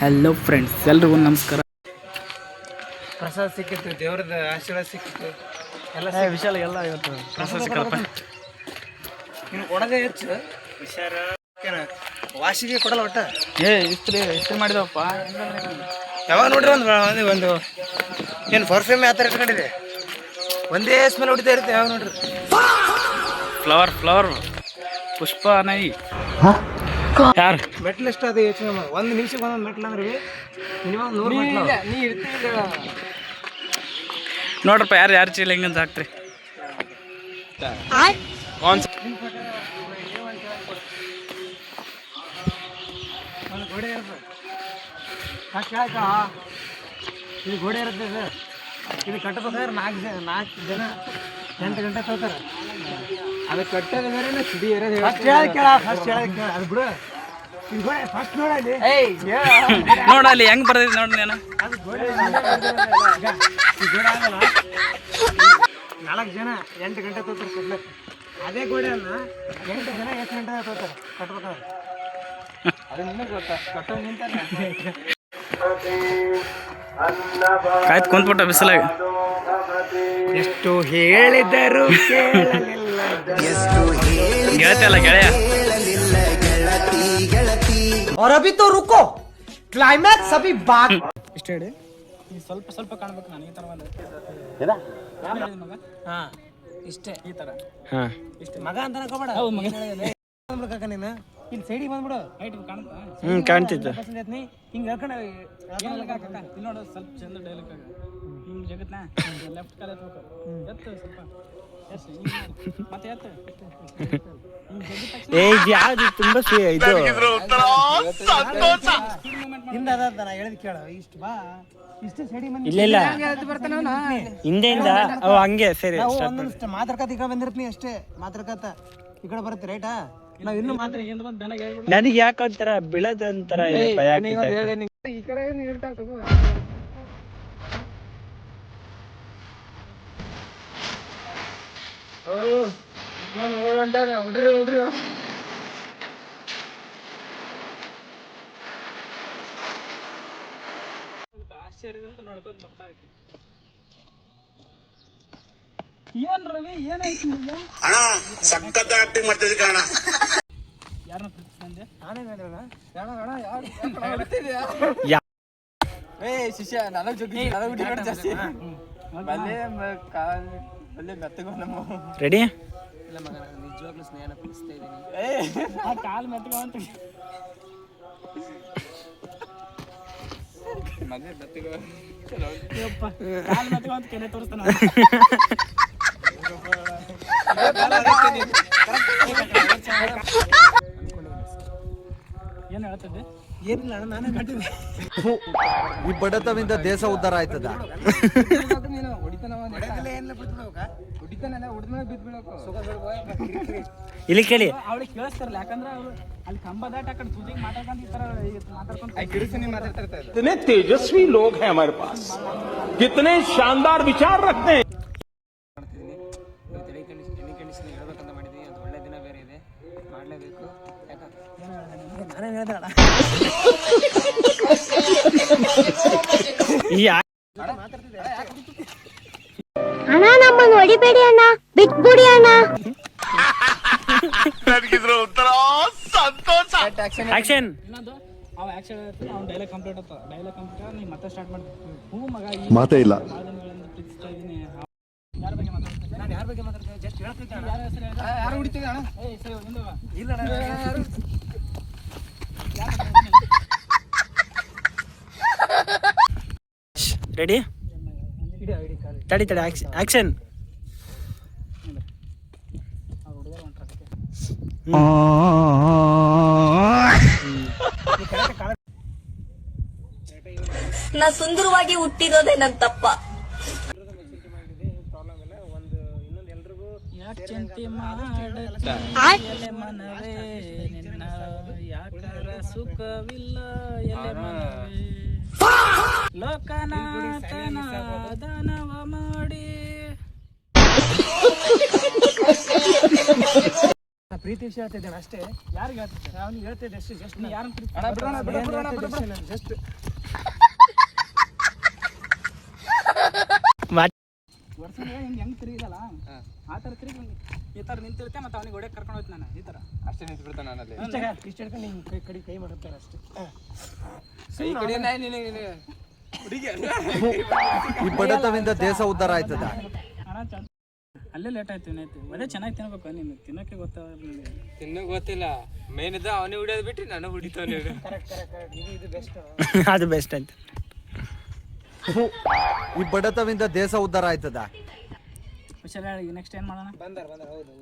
Hello friends, ಎಲ್ರಿಗೂ ನಮಸ್ಕಾರ. ಪ್ರಸಾದ ಸಿಕ್ಕಿತ್ತು, ದೇವ್ರದ ಆಶೀರ್ವಾದ ಸಿಕ್ಕಿತ್ತು, ಎಲ್ಲ ವಿಶಾಲ ಎಲ್ಲ ಇವತ್ತು ಪ್ರಸಾದ ಸಿಕ್ಕಪ್ಪ. ನೀನು ಕೊಡದೆ ಹೆಚ್ಚು ಹುಷಾರ. ವಾಸಿಗೆ ಕೊಡಲ್ಲ ಒಟ್ಟ. ಇಸ್ತ್ರಿ ಮಾಡಿದವಪ್ಪ. ಯಾವಾಗ ನೋಡ್ರಿ ಒಂದು ಏನು ಪರ್ಫ್ಯೂಮ್ ಯಾವ ಥರ ಇಟ್ಕೊಂಡಿದೆ, ಒಂದೇ ಸ್ಮೆಲ್ ಹೊಡಿತಾ ಇರುತ್ತೆ. ಯಾವಾಗ ನೋಡ್ರಿ ಫ್ಲವರ್ ಪುಷ್ಪ ನೈ ಯಾರು ಮೆಟ್ಲು ಎಷ್ಟು ಅದು ಯೋಚನೆ ಮಾಡಿ. ಒಂದು ನಿಮಿಷಕ್ಕೆ ಒಂದೊಂದು ಮೆಟ್ಲು ಅಂದ್ರೆ ಮಿನಿಮಮ್ 100 ಮೆಟ್ಲು. ನೀ ಇರ್ತೀವಿ ನೋಡ್ರಪ್ಪ, ಯಾರು ಚೀಲ ಹೆಂಗಂತ ಹಾಕ್ರಿ. ಒಂದು ಗೋಡೆ ಇರುತ್ತೆ, ಇದು ಗೋಡೆ ಇರುತ್ತೆ. ಇದು ಕಟ್ಟಬೇಕಾದ್ರೆ 4 ಜನ 8 ಗಂಟೆ ತಗೋತಾರೆ. ಅದು ಕಟ್ಟೋದು ಬೇರೆ, ಸಿಡಿ ಇರೋದು ಫಸ್ಟ್ ಅದು ಬಿಡು. ಇದು ಗೋಡೆ ಫಸ್ಟ್ ನೋಡಲ್ಲಿ ನೋಡಲ್ಲಿ ಹೆಂಗ್ ಬರ್ದೈತಿ ನೋಡಿ ನೀನು. ಅದು ಗೋಡೆ ಈ ಗೋಡೆ ಆಗಲ್ಲ. 4 ಜನ 8 ಗಂಟೆ ತಗೋತಾರೆ ಕಟ್ಲಕ್ಕೆ. ಅದೇ ಗೋಡೆಯನ್ನ 8 ಜನ 8 ಗಂಟೆ ತಗೋತಾರೆ ಕಟ್ಬೇಕಾದ್ರೆ. ಅದು ನಿಮಗೆ ಗೊತ್ತಾ, ಕಟ್ಟೋ ನಿಂತಾರೆ. ಕಾಯ್ತು ಕುಂತ್ಬಿಟ್ಟ ಬಿಸಿಲಾಗ. ಎಷ್ಟು ಹೇಳಿದರು ಕೇಳಲಿಲ್ಲ, ಎಷ್ಟು ಗೆಳತಿಯಲ್ಲ ಗೆಳೆಯ. और अभी तो रुको, क्लाइमैक्स अभी बात. ಇಷ್ಟ ಹೇಳಿ, ಸ್ವಲ್ಪ ಕಾಣ್ಬೇಕು. ನಾನು ಈ ತರ ಮಗ ಇಷ್ಟೇ, ಈ ತರ ಇಷ್ಟೇ ಮಗ ಅಂತ ಅನ್ಕೋಬೇಡ. ನೀನು ಇಲ್ಲಿ ಸೈಡಿಗೆ ಬಂದ್ಬಿಡು. ಕಾಣ್ತಿತ್ತು. ಹಿಂಗೆ ಹೇಳ್ಕೊಂಡು ನೋಡು, ಸ್ವಲ್ಪ ಚಂದ ಡೈಲಾಗ್ ಹಿಂಗ್ ಜಗತ್ನ ಲೆಫ್ಟ್ ಕಾಲ ಎತ್ತು ಸ್ವಲ್ಪ ಮತ್ತೆ ಎತ್ತು. ಯಾವ್ದು ತುಂಬಾ ಇದು ಹಿಂದ ಅದ ನಾ ಹೇಳಿದ್ ಕೇಳು. ಇಷ್ಟು ಬಾ, ಇಷ್ಟು ಸೈಡಿಗೆ ಬಂದು ಇಲ್ಲ ಹಿಂದೆಯಿಂದ ಅವು ಹಂಗೆ ಸರಿ. ಒಂದೊಂದು ಮಾತಾಡ್ಕತ್ ಈ ಕಡೆ ಬಂದಿರ್ತೀನಿ ಅಷ್ಟೇ. ಮಾತಾಡ್ಕತ್ತ ಈ ಕಡೆ ಬರುತ್ತೆ ರೈಟಾ. ನಾವ್ ಇನ್ನು ಮಾತ್ರ ನನಗೆ ಯಾಕೊಂತರ ಬೀಳದಂತರ ಭಯ ಆಗ್ತೈತೆ. ಈ ಕಡೆ ನೀರ್ತಾ ತಗೋ. ಏನ್ ರವಿ, ಏನಾಯ್ತು ನಿಮ್ಗೆ? ಸಖತ್ ಆಕ್ಟಿಂಗ್ ಮಾಡ್ತಿದ್ದೆ ಕಾರಣ. ಯಾರನ್ನ ಪ್ರೀತಿಸಿದೆ? ನಾನೇ ಹೇಳಿದ್ರಲ್ಲ ಶಿಷ್ಯ ನನಗ್ ಜೊತೆ ಜಾಸ್ತಿ ರೆಡಿ. ಇಲ್ಲ ಮಗ, ನಾನು ನಿಜವಾಗ್ಲೂ ಸ್ನೇಹನ ಪ್ರೀತಿಸ್ತಾ ಇದ್ದೀನಿ. ಕಾಲ್ ಮೆತ್ಕೊಂತ ಕಾಲ್ ಮೆತ್ಕೊಂತ ಕೆನೆ ತೋರಿಸ್ತಾನ. ಏನ್ ಹೇಳ್ತದೆ? ಏನಿಲ್ಲ ಅಣ್ಣ, ನಾನೇ ಕಟ್ಟಿದ್ದೆ. ಈ ಬಡತವಿಂದ ದೇಶ ಉದ್ಧಾರ ಆಯ್ತದ. ಇಲ್ಲಿ ಕೇಳಿ, ಅವಳಿಗೆ ಕೇಳಿಸ್ತಾರಲ್ಲ, ಯಾಕಂದ್ರೆ ಅವ್ರು ಅಲ್ಲಿ ಕಂಬ ದಾಟ ಆ ಕಡೆ ತುದಿಗೆ ಮಾತಾಡ್ಕೊಂಡು ಈ ತರ ಮಾತಾಡ್ಕೊಂಡು. कितने तेजस्वी लोग हैं हमारे पास, कितने शानदार विचार रखते हैं. ಹೇಳ್ಬೇಕಂತ ಮಾಡಿದ್ವಿ. ಅದು ಒಳ್ಳೆ ದಿನ ಬೇರೆ ಇದೆ, ಮಾಡಲೇಬೇಕು. ನಾನೇ ಹೇಳ್ದಣ್ಣ. ಅಣ್ಣ, ನಮ್ಮನ್ನು ಹೊಡಿಬೇಡಿ ಅಣ್ಣ, ಬಿಟ್ಬಿಡಿ ಅಣ್ಣ. ನನಗಿದ್ರ ಉತ್ತರ ಸಂತೋಷ. ಆಕ್ಷನ್. ಇನ್ನೊಂದು ಅವ ಆಕ್ಷನ್ ಹೇಳ್ತಾನೆ, ಅವ್ನು ಡೈಲಾಗ್ ಕಂಪ್ಲೀಟ್ ಆಗ್ತದೆ. ಡೈಲಾಗ್ ಕಂಪ್ಲೀಟ್ ಆಗಿ ನೀನು ಮತ್ತೆ ಸ್ಟಾರ್ಟ್ ಮಾಡ್ಬೇಕು. ಹ್ಞೂ ಮಗ, ಈ ಮಾತೇ ಇಲ್ಲ. ದಿನಗಳಿಂದ ಪ್ರೀತಿಸ್ತಾ ಇದ್ದೀನಿ. ಯಾರ ಬಗ್ಗೆ ಮಾತಾಡ್ತೀನಿ? ನಾನು ಯಾರ ಬಗ್ಗೆ ಮಾತಾಡ್ತೀನಿ? ಜಸ್ಟ್ ಹೇಳ್ತಿದ್ದೆ ಅಣ್ಣ. ಯಾರ ಹೆಸರು ಹೇಳಿದ್ರೆ? ಯಾರು ಹೊಡಿತೀವಿ ಅಣ್ಣ? ಸರಿ, ಹಿಂದೆ ಬಾ. ಇಲ್ಲ ಅಣ್ಣ, ಯಾರು ರೆಡಿ. ತಡಿ ಆಕ್ಷನ್. ನಾ ಸುಂದರವಾಗಿ ಹುಟ್ಟಿರೋದೇ ನನ್ ತಪ್ಪ. ಯಾಕೆ ಚಿಂತೆ ಮಾಡಲೆ ಮನವೇ, ನಿನ್ನ ಯಾಕರ ಸುಖವಿಲ್ಲ ಎಲೆ ಮನವೇ. ಲೋಕನಾಥನ ದಾನವ ಮಾಡಿ ಪ್ರೀತಿ ವಿಷಯ ಹೇಳ್ತಿದ್ದೇನೆ ಅಷ್ಟೇ. ಯಾರಿಗೆ ಹೇಳ್ತಿದ್ದೆ? ಅವ್ನಿಗೆ ಹೇಳ್ತಿದ್ದೆ ಅಷ್ಟೇ. ಜಸ್ಟ್ ನೀ ಯಾರನ್ನ ಪ್ರೀತಿ ಜಸ್ಟ್ ವರ್ಷ ಹೆಂಗೆ ತಿರುಗಿದಲ್ಲ ಆ ಥರ ತಿರುಗಿ ಈ ಥರ ನಿಂತಿರುತ್ತೆ ಮತ್ತೆ ಅವನಿಗೆ ಹೊಡೆಯಕ್ಕೆ ಕರ್ಕೊಂಡು ಹೋಯ್ತು ನಾನು ಈ ಥರ ಅಷ್ಟೇ ನಿಂತು ಬಿಡ್ತಾನೆ ನಾನಲ್ಲಿ ಇಷ್ಟ ಹಿಡ್ಕೊಂಡು ಹಿಂಗೆ ಕೈ ಮಾಡುತ್ತಾರೆ ಅಷ್ಟೇ. ಈ ಕಡೆ ನಿನಗೆ ಈ ಬಡತವಿಂದ ದೇಶ ಉದ್ಧಾರ ಆಯ್ತದ. ಹಣ ಅಲ್ಲೇ ಲೇಟ್ ಆಯ್ತು ಏನಾಯ್ತು ಅದೇ ಚೆನ್ನಾಗಿ ತಿನ್ಬೇಕು ನೀನು ತಿನ್ನೋಕ್ಕೆ ಗೊತ್ತಾಗಲಿಲ್ಲ. ತಿನ್ನೋ ಗೊತ್ತಿಲ್ಲ ಮೇನ್ ಇದ್ದ ಅವನೇ ಹೊಡಿಯೋದು ಬಿಟ್ಟು ನಾನು ಹೊಡಿತಾನೆ. ಕರೆಕ್ಟ್ ಇದು ಬೆಸ್ಟ್. ಅದು ಬೆಸ್ಟ್ ಅಂತ. ಈ ಬಡತವಿಂದ ದೇಶ ಉದ್ಧಾರ ಆಯ್ತದ. ಹುಷಾರಾಗಿ ನೆಕ್ಸ್ಟ್ ಏನು ಮಾಡೋಣ? ಬಂದಾರ ಹೌದು.